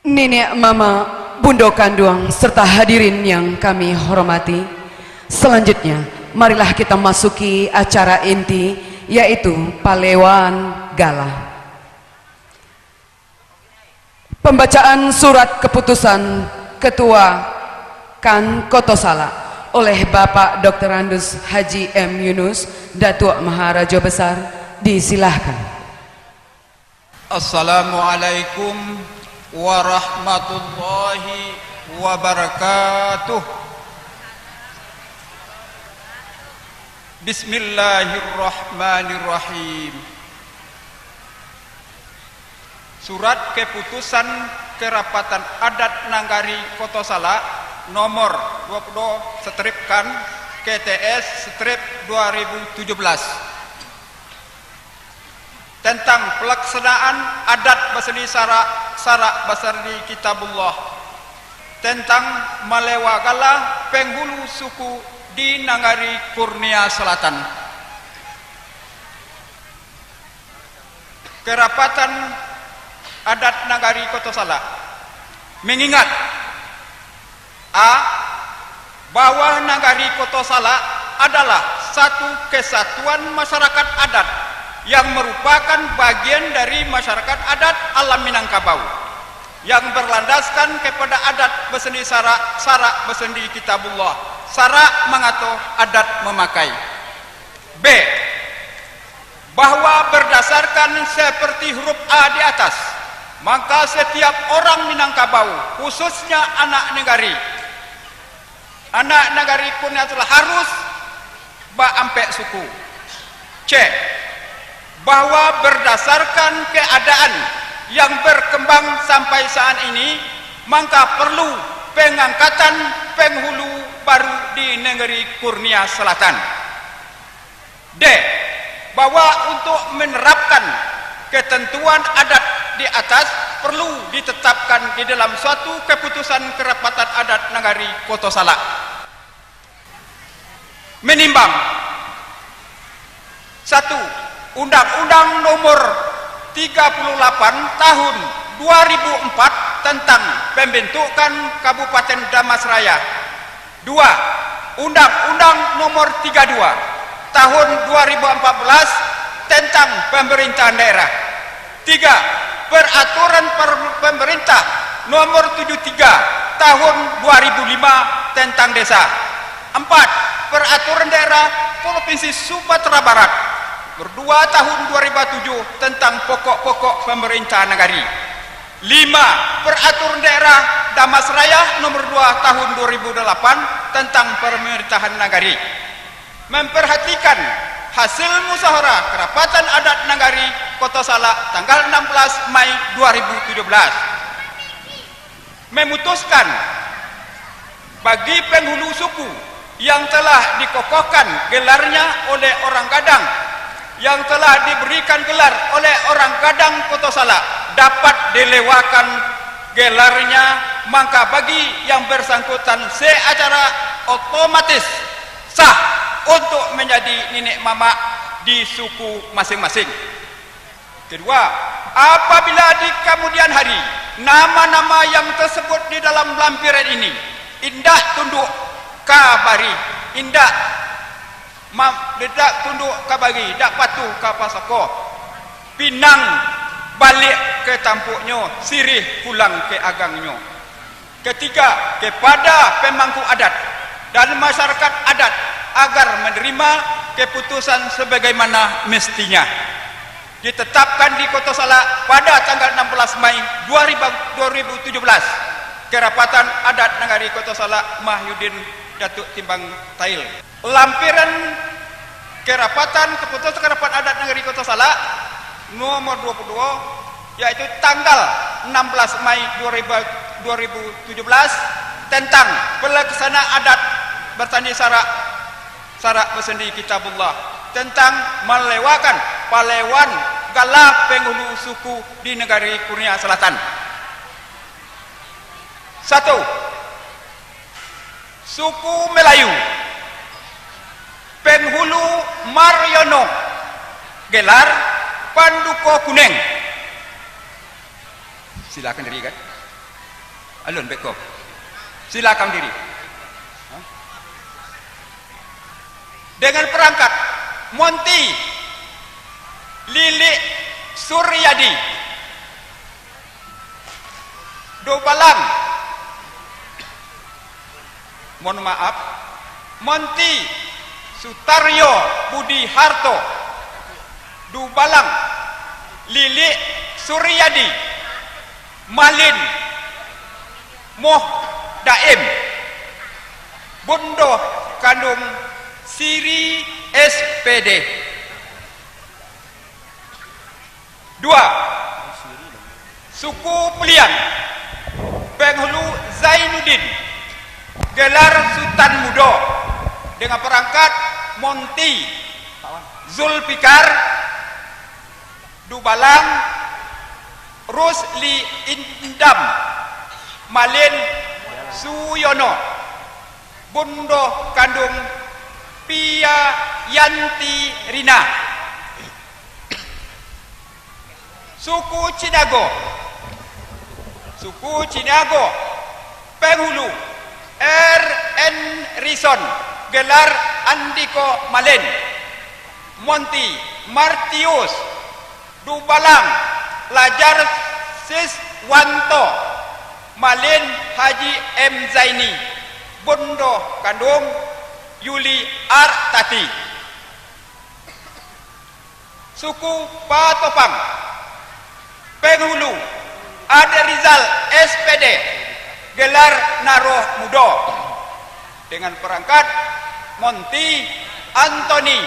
Nenek, mama, bunda kandung, serta hadirin yang kami hormati. Selanjutnya, marilah kita masuki acara inti, yaitu Palewan Gala. Pembacaan surat keputusan Ketua KAN Kotosala oleh Bapak Dr. Andus Haji M. Yunus, Datuk Maharaja Besar, disilahkan. Assalamualaikum warahmatullahi wabarakatuh. Bismillahirrahmanirrahim. Surat keputusan Kerapatan Adat Nanggari Kotosala nomor 20/KAN KTS/2017 tentang pelaksanaan adat Baseni Sarak Basardi Kitabullah, tentang Malewagala penghulu suku di Nanggari Kurnia Selatan. Kerapatan Adat Nanggari Kotosala mengingat bahwa Nanggari Kotosala adalah satu kesatuan masyarakat adat yang merupakan bagian dari masyarakat adat alam Minangkabau yang berlandaskan kepada adat Baseni Sarak Basardi Kitabullah, Sarak mengato adat memakai. B. Bahwa berdasarkan seperti huruf A di atas, maka setiap orang Minangkabau, khususnya anak negari Kurnia telah harus ampek suku. C. Bahwa berdasarkan keadaan yang berkembang sampai saat ini, maka perlu pengangkatan penghulu baru di negeri Kurnia Selatan. D. Bahwa untuk menerapkan ketentuan adat di atas perlu ditetapkan di dalam suatu keputusan Kerapatan Adat Nanggari Kotosala. Menimbang 1. Undang-Undang nomor 38 tahun 2004 tentang pembentukan Kabupaten Damasraya. 2. Undang-Undang nomor 32 tahun 2014 tentang pemerintahan daerah. 3. Peraturan pemerintah nomor 73 tahun 2005 tentang desa. 4. Peraturan daerah Provinsi Sumatera Barat nomor 2 tahun 2007 tentang pokok-pokok pemerintahan negari. 5. Peraturan daerah Damasraya nomor 2 tahun 2008 tentang pemerintahan negari. Memperhatikan hasil musyawarah Kerapatan Adat Nanggari Kotosala tanggal 16 Mei 2017 memutuskan bagi penghulu suku yang telah dikokohkan gelarnya oleh orang Gadang, yang telah diberikan gelar oleh orang Gadang Kotosala dapat dilewakan gelarnya, maka bagi yang bersangkutan secara otomatis sah untuk menjadi nenek mama di suku masing-masing. Kedua, apabila di kemudian hari nama-nama yang tersebut di dalam lampiran ini indah tunduk kabari, indah tunduk kabari, dak patuh kapasako, pinang balik ke tampuknya, sirih pulang ke agangnya. Ketiga, kepada pemangku adat dan masyarakat adat agar menerima keputusan sebagaimana mestinya. Ditetapkan di Kotosala pada tanggal 16 Mei 2017, Kerapatan Adat Nanggari Kotosala Mahyudin Datuk Timbang Tail. Lampiran Kerapatan Keputusan Kerapatan Adat Nanggari Kotosala nomor 22, yaitu tanggal 16 Mei 2017 tentang pelaksanaan adat Baseni Sarak Basardi Kitabullah, tentang melewakan Palewan Gala penghulu suku di negari Kurnia Selatan. 1. Suku Melayu penghulu Mariono, gelar Panduko Kuneng. Silakan diri kan. Alun beko. Silakan diri. Dengan perangkat Monty Lili Suryadi, Dobalang, mohon maaf, Monty Sutaryo Budi Harto, Dobalang, Lili Suryadi, Malin Moh Daim, Bondo Kandung Siri SPD. 2. Suku Pelian Penghulu Zainuddin, gelar Sultan Mudo, dengan perangkat Monty Zulfikar, Dubalang Rusli Indam, Malin Suyono, Bondo Kandung Pia Yanti Rina. Suku Cinago Penghulu R.N. Rison, gelar Andiko Malen, Monty Martius, Dubalang Lajar Siswanto, Malin Haji M. Zaini, Bondo Kandung Yuli Artati. Suku Patopang Penghulu Ade Rizal SPD, gelar Naroh Mudo, dengan perangkat Monty Antoni,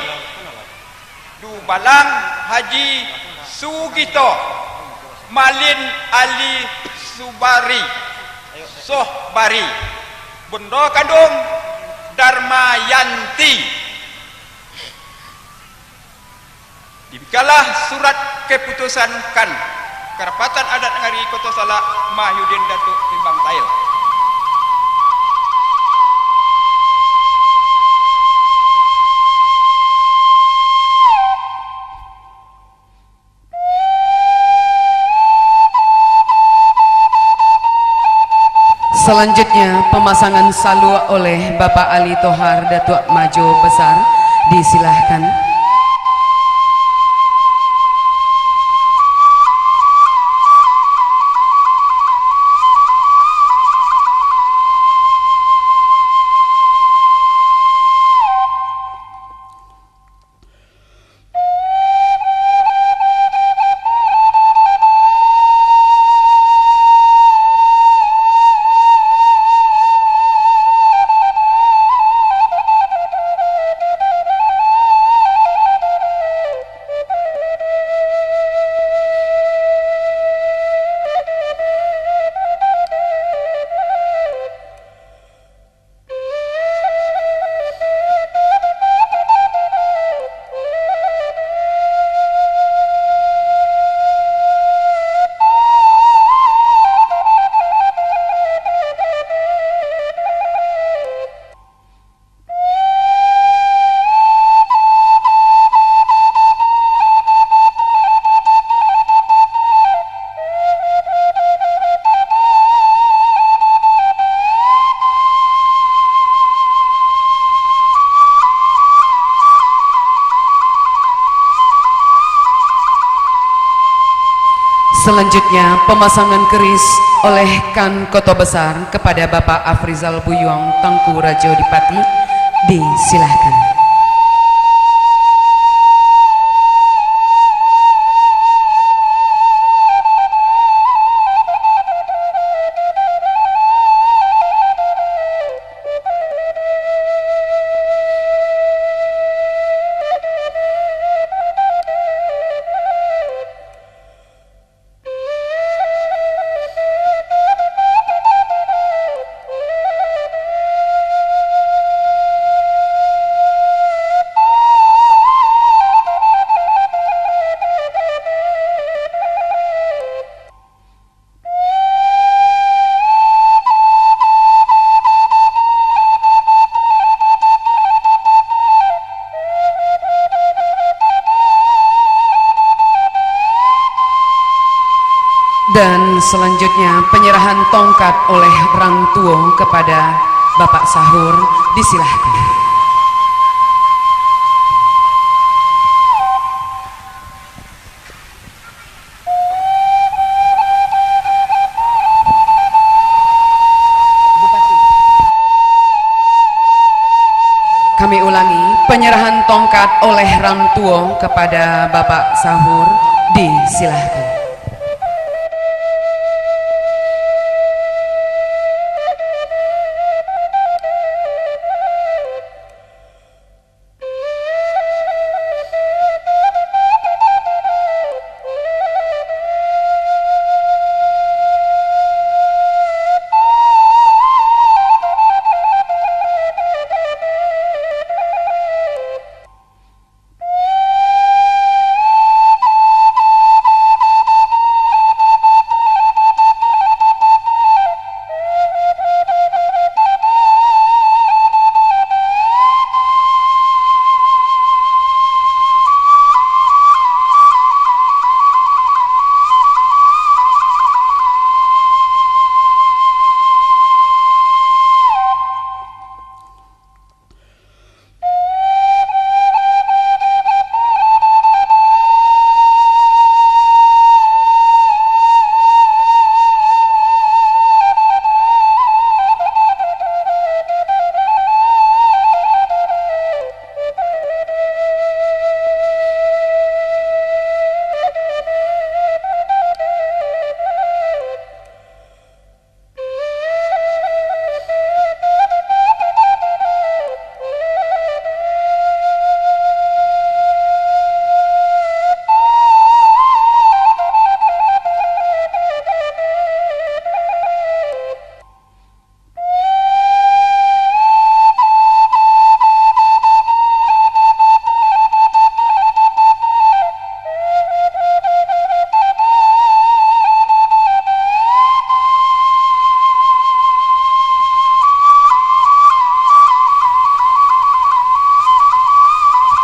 Dubalang Haji Sugito, Malin Ali Subari Sohbari, Bondo Kandung Darmayanti. Dibikalah surat keputusan kan Kerapatan Adat Ngari Kota Salak Mahyudin Datuk Timbang Tail. Selanjutnya pemasangan salu oleh Bapak Ali Tohar Datuk Majo Besar, disilahkan. Selanjutnya pemasangan keris oleh Kan Kota Besar kepada Bapak Afrizal Buyong Tengku Rajo Dipati, disilahkan. selanjutnya penyerahan tongkat oleh Rangtuo kepada Bapak Sahur, disilahkan. Kami ulangi, penyerahan tongkat oleh Rangtuo kepada Bapak Sahur, disilahkan.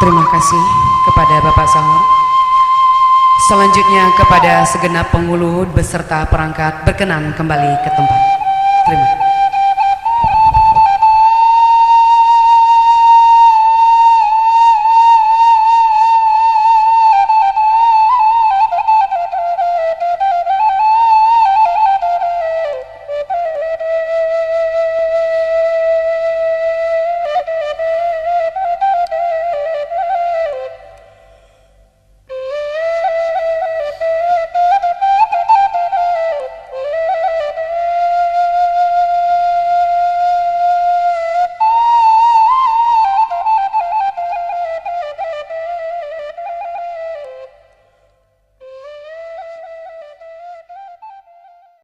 Terima kasih kepada Bapak Sahur. Selanjutnya kepada segenap penghulu beserta perangkat berkenan kembali ke tempat. Terima kasih.